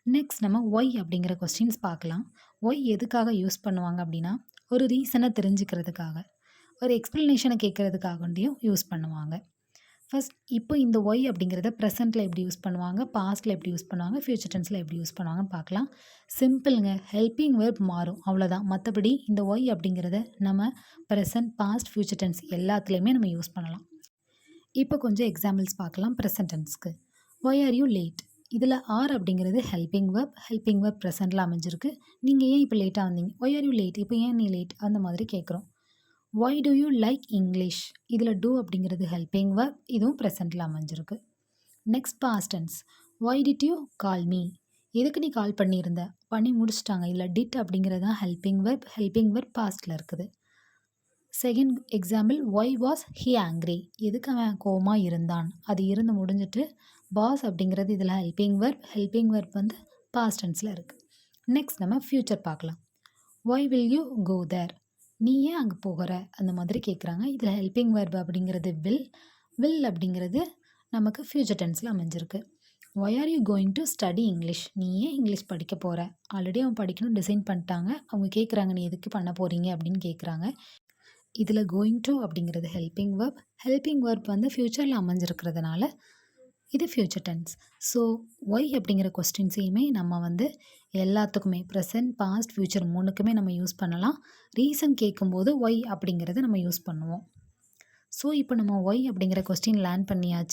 Next நம்ம Y அப்படிங்கிற questions பார்க்கலாம். ஒய் எதுக்காக யூஸ் பண்ணுவாங்க அப்படின்னா, ஒரு ரீசன தெரிஞ்சுக்கிறதுக்காக, ஒரு எக்ஸ்ப்ளனேஷன கேட்கறதுக்காகண்டியும் யூஸ் பண்ணுவாங்க. ஃபர்ஸ்ட் இப்போ இந்த ஒய் அப்படிங்கிறத ப்ரெசென்ட்ல எப்படி யூஸ் பண்ணுவாங்க, பாஸ்ட்ல எப்படி யூஸ் பண்ணுவாங்க, ஃபியூச்சர் டென்ஸ்ல எப்படி யூஸ் பண்ணுவாங்கன்னு பார்க்கலாம். சிம்பிள்ங்க. ஹெல்பிங் வெர்ப் மாறும் அவ்வளோதான். மத்தபடி இந்த ஒய் அப்படிங்கிறத நம்ம ப்ரெசென்ட், பாஸ்ட், ஃபியூச்சர் டென்ஸ் எல்லாத்துலயுமே நம்ம யூஸ் பண்ணலாம். இப்போ கொஞ்சம் எக்ஸாம்பிள்ஸ் பார்க்கலாம் ப்ரெசென்ட் டென்ஸ்க்கு. Why are you late? இதில் ஆர் அப்படிங்கிறது ஹெல்பிங் வெர்ப் ப்ரெசென்ட்ல அமைஞ்சிருக்கு. நீங்கள் ஏன் இப்போ லேட்டாக வந்தீங்க? Why are you late? இப்போ ஏன் நீ லேட்? அந்த மாதிரி கேட்குறோம். Why do you like English? இதில் டூ அப்படிங்கிறது ஹெல்பிங் வெர்ப், இதுவும் ப்ரெசென்ட்டில் அமைஞ்சிருக்கு. Next past tense. Why did you call me? எதுக்கு நீ கால் பண்ணியிருந்த? பண்ணி முடிச்சிட்டாங்க. இதில் டிட் அப்படிங்கிறது தான் ஹெல்பிங் வெர்ப் பாஸ்ட்டில் இருக்குது. Second example, Y was he angry? எதுக்கு அவன் கோவமாக இருந்தான்? அது இருந்து முடிஞ்சிட்டு பாஸ் அப்படிங்கிறது இதில் ஹெல்பிங் வெர்ப் வந்து பாஸ்ட் டென்ஸில் இருக்குது. நெக்ஸ்ட் நம்ம ஃப்யூச்சர் பார்க்கலாம். ஒய் வில் யூ கோ தேர்? நீ ஏன் அங்கே போகிற? அந்த மாதிரி கேட்குறாங்க. இதில் ஹெல்பிங் வெர்ப் அப்படிங்கிறது வில் அப்படிங்கிறது நமக்கு ஃப்யூச்சர் டென்ஸில் அமைஞ்சிருக்கு. Why are you going to study English? நீ ஏன் இங்கிலீஷ் படிக்க போகிற? ஆல்ரெடி அவன் படிக்கணும்னு டிசைன் பண்ணிட்டாங்க. அவங்க கேட்குறாங்க நீ எதுக்கு பண்ண போகிறீங்க அப்படின்னு கேட்குறாங்க. இதில் கோயிங் டு அப்படிங்கிறது ஹெல்பிங் வெர்ப் வந்து ஃப்யூச்சரில் அமைஞ்சிருக்கிறதுனால இது ஃப்யூச்சர் டென்ஸ். ஸோ ஒய் அப்படிங்கிற கொஸ்டின்ஸையுமே நம்ம வந்து எல்லாத்துக்குமே ப்ரெசென்ட், பாஸ்ட், ஃப்யூச்சர் மூணுக்குமே நம்ம யூஸ் பண்ணலாம். ரீசன் கேட்கும்போது ஒய் அப்படிங்கிறத நம்ம யூஸ் பண்ணுவோம். ஸோ இப்போ நம்ம ஒய் அப்படிங்கிற கொஸ்டின் லேர்ன் பண்ணியாச்சு.